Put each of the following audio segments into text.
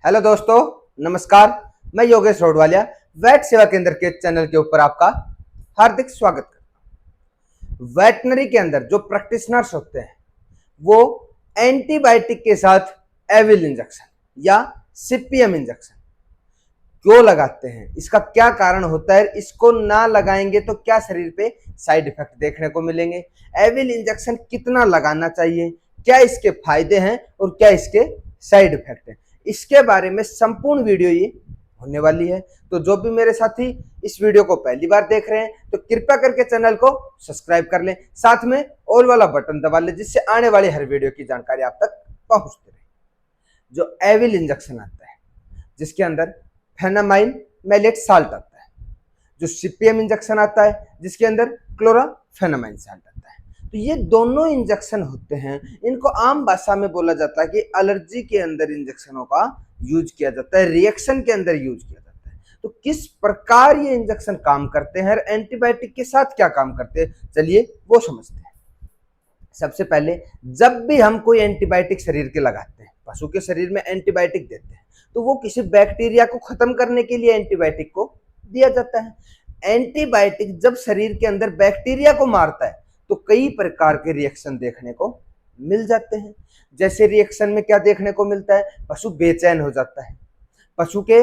Hello दोस्तों, नमस्कार। मैं योगेश रोडवालिया वेट सेवा केंद्र के चैनल के ऊपर आपका हार्दिक स्वागत करता हूं। वेटनरी के अंदर जो प्रैक्टिशनर्स होते हैं वो एंटीबायोटिक के साथ एविल इंजेक्शन या सीपीएम इंजेक्शन क्यों लगाते हैं, इसका क्या कारण होता है, इसको ना लगाएंगे तो क्या शरीर पे साइड इफेक्ट देखने को मिलेंगे, एविल इंजेक्शन कितना लगाना चाहिए, क्या इसके फायदे हैं और क्या इसके साइड इफेक्ट हैं, इसके बारे में संपूर्ण वीडियो ये होने वाली है। तो जो भी मेरे साथी इस वीडियो को पहली बार देख रहे हैं तो कृपया करके चैनल को सब्सक्राइब कर लें, साथ में ऑल वाला बटन दबा लें जिससे आने वाली हर वीडियो की जानकारी आप तक पहुंचती रहे। जो एविल इंजेक्शन आता है जिसके अंदर फेनामाइन मैलेट साल्ट आता है, जो सीपीएम इंजेक्शन आता है जिसके अंदर क्लोराफेनामाइन साल्ट आता है, तो ये दोनों इंजेक्शन होते हैं। इनको आम भाषा में बोला जाता है कि एलर्जी के अंदर इंजेक्शनों का यूज किया जाता है, रिएक्शन के अंदर यूज किया जाता है। तो किस प्रकार ये इंजेक्शन काम करते हैं और एंटीबायोटिक के साथ क्या काम करते हैं, चलिए वो समझते हैं। सबसे पहले जब भी हम कोई एंटीबायोटिक शरीर के लगाते हैं, पशु के शरीर में एंटीबायोटिक देते हैं तो वो किसी बैक्टीरिया को खत्म करने के लिए एंटीबायोटिक को दिया जाता है। एंटीबायोटिक जब शरीर के अंदर बैक्टीरिया को मारता है तो कई प्रकार के रिएक्शन देखने को मिल जाते हैं। जैसे रिएक्शन में क्या देखने को मिलता है, पशु बेचैन हो जाता है, पशु के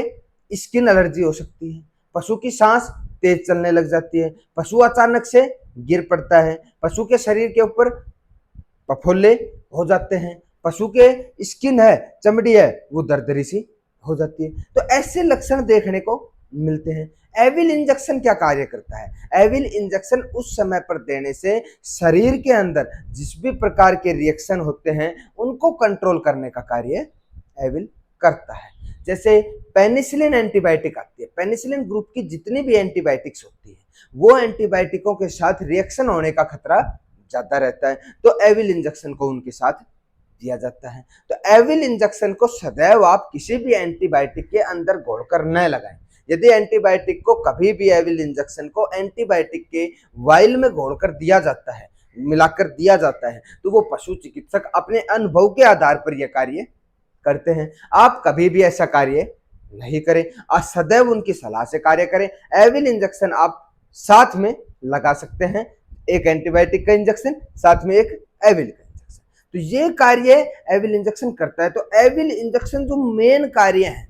स्किन एलर्जी हो सकती है, पशु की सांस तेज चलने लग जाती है, पशु अचानक से गिर पड़ता है, पशु के शरीर के ऊपर फफोले हो जाते हैं, पशु के स्किन है, चमड़ी है, वो दरदरी सी हो जाती है। तो ऐसे लक्षण देखने को मिलते हैं। एविल इंजेक्शन क्या कार्य करता है, एविल इंजेक्शन उस समय पर देने से शरीर के अंदर जिस भी प्रकार के रिएक्शन होते हैं उनको कंट्रोल करने का कार्य एविल करता है। जैसे पेनिसिलिन एंटीबायोटिक आती है, पेनिसिलिन ग्रुप की जितनी भी एंटीबायोटिक्स होती है वो एंटीबायोटिकों के साथ रिएक्शन होने का खतरा ज्यादा रहता है, तो एविल इंजेक्शन को उनके साथ दिया जाता है। तो एविल इंजेक्शन को सदैव आप किसी भी एंटीबायोटिक के अंदर घोलकर न लगाएं। यदि एंटीबायोटिक को कभी भी एविल इंजेक्शन को एंटीबायोटिक के वाइल में घोलकर दिया जाता है, मिलाकर दिया जाता है, तो वो पशु चिकित्सक अपने अनुभव के आधार पर यह कार्य करते हैं। आप कभी भी ऐसा कार्य नहीं करें, आप सदैव उनकी सलाह से कार्य करें। एविल इंजेक्शन आप साथ में लगा सकते हैं, एक एंटीबायोटिक का इंजेक्शन साथ में एक एविल का इंजेक्शन, तो ये कार्य एविल इंजेक्शन करता है। तो एविल इंजेक्शन जो मेन कार्य है,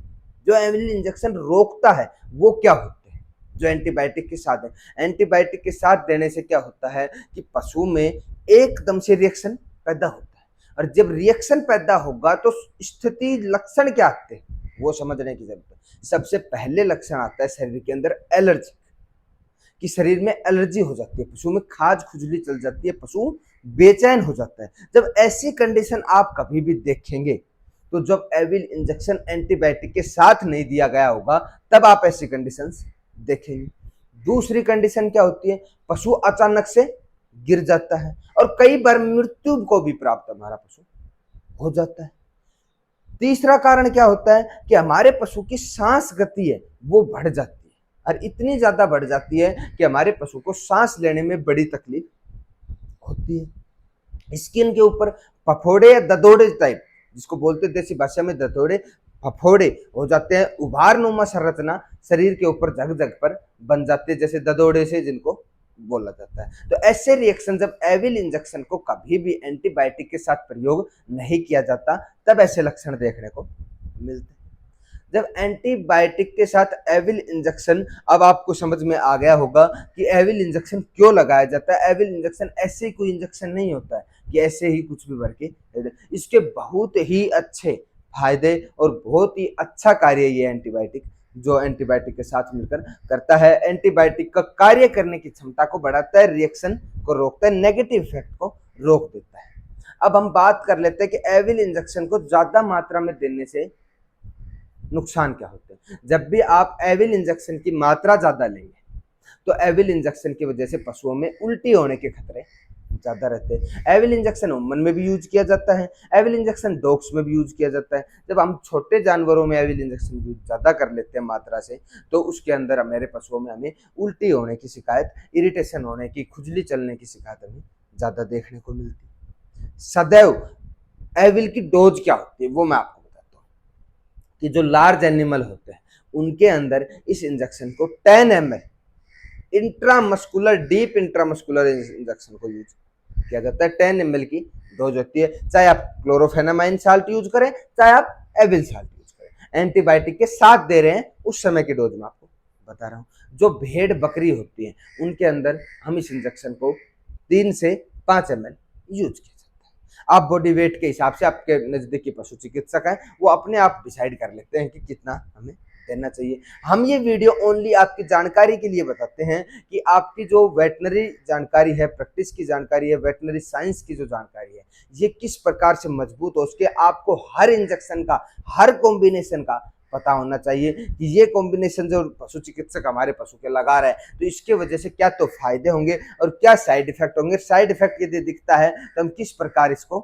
जो एविल इंजेक्शन रोकता है, वो क्या होते हैं जो एंटीबायोटिक के साथ है। एंटीबायोटिक के साथ देने से क्या होता है कि पशु में एकदम से रिएक्शन पैदा होता है, और जब रिएक्शन पैदा होगा तो स्थिति लक्षण क्या आते हैं वो समझने की जरूरत है। सबसे पहले लक्षण आता है शरीर के अंदर एलर्जी कि शरीर में एलर्जी हो जाती है, पशु में खाज खुजली चल जाती है, पशु बेचैन हो जाता है। जब ऐसी कंडीशन आप कभी भी देखेंगे तो जब एविल इंजेक्शन एंटीबायोटिक के साथ नहीं दिया गया होगा तब आप ऐसी कंडीशंस देखेंगे। दूसरी कंडीशन क्या होती है, पशु अचानक से गिर जाता है और कई बार मृत्यु को भी प्राप्त हमारा पशु हो जाता है। तीसरा कारण क्या होता है कि हमारे पशु की सांस गति है वो बढ़ जाती है, और इतनी ज्यादा बढ़ जाती है कि हमारे पशु को सांस लेने में बड़ी तकलीफ होती है। स्किन के ऊपर फफोड़े या ददोड़े टाइप, जिसको बोलते देसी भाषा में ददोड़े, फफोड़े हो जाते हैं, उभार नुमा संरचना शरीर के ऊपर जग जग पर बन जाती है, जैसे ददोड़े से जिनको बोला जाता है। तो ऐसे रिएक्शन जब एविल इंजेक्शन को कभी भी एंटीबायोटिक के साथ प्रयोग नहीं किया जाता तब ऐसे लक्षण देखने को मिलते हैं। जब एंटीबायोटिक के साथ एविल इंजेक्शन, अब आपको समझ में आ गया होगा कि एविल इंजेक्शन क्यों लगाया जाता है। एविल इंजेक्शन ऐसे ही कोई इंजेक्शन नहीं होता है कि ऐसे ही कुछ भी भर के, इसके बहुत ही अच्छे फायदे और बहुत ही अच्छा कार्य ये एंटीबायोटिक जो एंटीबायोटिक के साथ मिलकर करता है। एंटीबायोटिक का कार्य करने की क्षमता को बढ़ाता है, रिएक्शन को रोकता है, नेगेटिव इफेक्ट को रोक देता है। अब हम बात कर लेते हैं कि एविल इंजेक्शन को ज्यादा मात्रा में देने से नुकसान क्या होते हैं। जब भी आप एविल इंजेक्शन की मात्रा ज्यादा लेंगे तो एविल इंजेक्शन की वजह से पशुओं में उल्टी होने के खतरे ज्यादा रहते हैं। एविल इंजेक्शन ह्यूमन में भी यूज किया जाता है, एविल इंजेक्शन डॉग्स में भी यूज किया जाता है। जब हम छोटे जानवरों में एविल इंजेक्शन यूज ज्यादा कर लेते हैं मात्रा से, तो उसके अंदर हमारे पशुओं में हमें उल्टी होने की शिकायत, इरिटेशन होने की, खुजली चलने की शिकायत हमें ज्यादा देखने को मिलती है। सदैव एविल की डोज क्या होती है वो मैं आपको बताता हूँ। कि जो लार्ज एनिमल होते हैं उनके अंदर इस इंजेक्शन को 10 ml intramuscular deep intramuscular injection को यूज किया जाता है। 10 ml की डोज होती है, चाहे आप क्लोरोफेनामाइन साल्ट यूज करें, चाहे आप एविल साल्ट यूज करें। एंटीबायोटिक के साथ दे रहे हैं उस समय की डोज में आपको बता रहा हूँ। जो भेड़ बकरी होती है उनके अंदर हम इस इंजेक्शन को 3 से 5 ml यूज किया जाता है। आप बॉडी वेट के हिसाब से, आपके नजदीकी पशु चिकित्सक हैं वो अपने आप डिसाइड कर लेते हैं कि कितना हमें देना चाहिए। हम ये वीडियो ओनली आपकी जानकारी के लिए बताते हैं कि आपकी जो वेटनरी जानकारी है, प्रैक्टिस की जानकारी है, वेटनरी साइंस की जो जानकारी है, ये किस प्रकार से मजबूत हो उसके आपको हर इंजेक्शन का, हर कॉम्बिनेशन का पता होना चाहिए कि ये कॉम्बिनेशन जो पशु चिकित्सक हमारे पशु के लगा रहा है तो इसके वजह से क्या तो फायदे होंगे और क्या साइड इफेक्ट होंगे। साइड इफेक्ट यदि दिखता है तो हम किस प्रकार इसको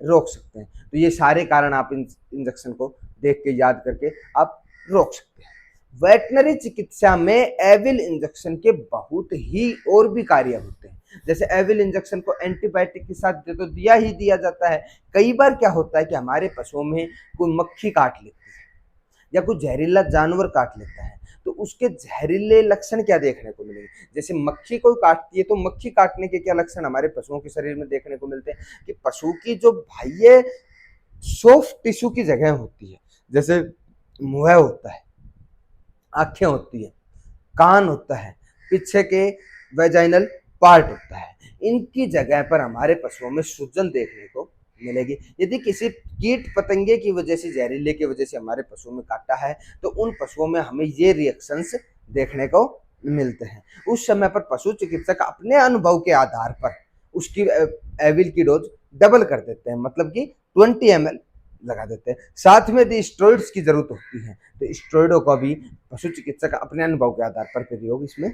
रोक सकते हैं। तो ये सारे कारण आप इंजेक्शन को देख के याद करके आप रोक सकते हैं। वेटनरी चिकित्सा में एविल इंजेक्शन के बहुत ही और भी कार्य होते हैं। जैसे एविल इंजेक्शन को एंटीबायोटिक के साथ तो दिया ही दिया जाता है। कई बार क्या होता है कि हमारे पशुओं में कोई मक्खी काट लेती है या कोई जहरीला जानवर काट लेता है, तो उसके जहरीले लक्षण क्या देखने को मिलेंगे। जैसे मक्खी कोई काटती है तो मक्खी काटने के क्या लक्षण हमारे पशुओं के शरीर में देखने को मिलते हैं कि पशु की जो बाह्य सॉफ्ट टिश्यू की जगह होती है, जैसे मुंह होता है, आंखें होती है, कान होता है, पीछे के वेजाइनल पार्ट होता है, इनकी जगह पर हमारे पशुओं में सूजन देखने को मिलेगी। यदि किसी कीट पतंगे की वजह से, जहरीले की वजह से हमारे पशुओं में काटा है तो उन पशुओं में हमें ये रिएक्शंस देखने को मिलते हैं। उस समय पर पशु चिकित्सक अपने अनुभव के आधार पर उसकी एविल की डोज डबल कर देते हैं, मतलब कि 20 ml लगा देते हैं। साथ में यदि स्टेरॉइड्स की जरूरत होती है तो स्टेरॉइडों का भी पशु चिकित्सक अपने अनुभव के आधार पर प्रयोग इसमें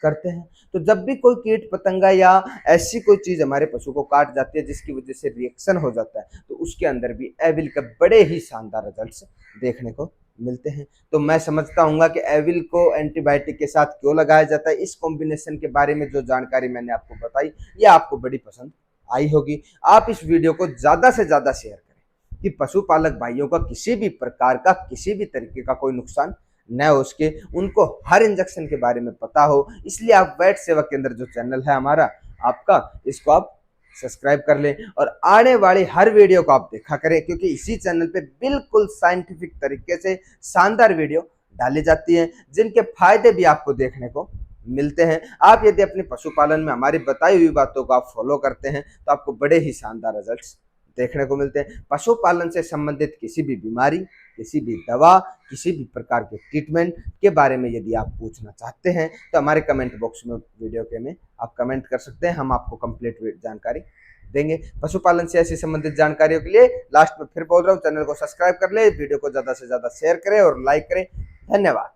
करते हैं। तो जब भी कोई कीट पतंगा या ऐसी कोई चीज हमारे पशु को काट जाती है जिसकी वजह से रिएक्शन हो जाता है तो उसके अंदर भी एविल के बड़े ही शानदार रिजल्ट्स देखने को मिलते हैं। तो मैं समझता हूँ कि एविल को एंटीबायोटिक के साथ क्यों लगाया जाता है, इस कॉम्बिनेशन के बारे में जो जानकारी मैंने आपको बताई ये आपको बड़ी पसंद आई होगी। आप इस वीडियो को ज्यादा से ज्यादा शेयर करें कि पशुपालक भाइयों का किसी भी प्रकार का, किसी भी तरीके का कोई नुकसान न हो उसके, उनको हर इंजेक्शन के बारे में पता हो। इसलिए आप वेट सेवा केंद्र जो चैनल है हमारा आपका, इसको आप सब्सक्राइब कर लें और आने वाली हर वीडियो को आप देखा करें, क्योंकि इसी चैनल पे बिल्कुल साइंटिफिक तरीके से शानदार वीडियो डाली जाती हैं जिनके फायदे भी आपको देखने को मिलते हैं। आप यदि अपने पशुपालन में हमारी बताई हुई बातों को आप फॉलो करते हैं तो आपको बड़े ही शानदार रिजल्ट्स देखने को मिलते हैं। पशुपालन से संबंधित किसी भी बीमारी, किसी भी दवा, किसी भी प्रकार के ट्रीटमेंट के बारे में यदि आप पूछना चाहते हैं तो हमारे कमेंट बॉक्स में, वीडियो के में आप कमेंट कर सकते हैं, हम आपको कंप्लीट जानकारी देंगे। पशुपालन से ऐसी संबंधित जानकारियों के लिए लास्ट में फिर बोल रहा हूँ, चैनल को सब्सक्राइब कर ले, वीडियो को ज्यादा से ज्यादा शेयर करें और लाइक करें। धन्यवाद।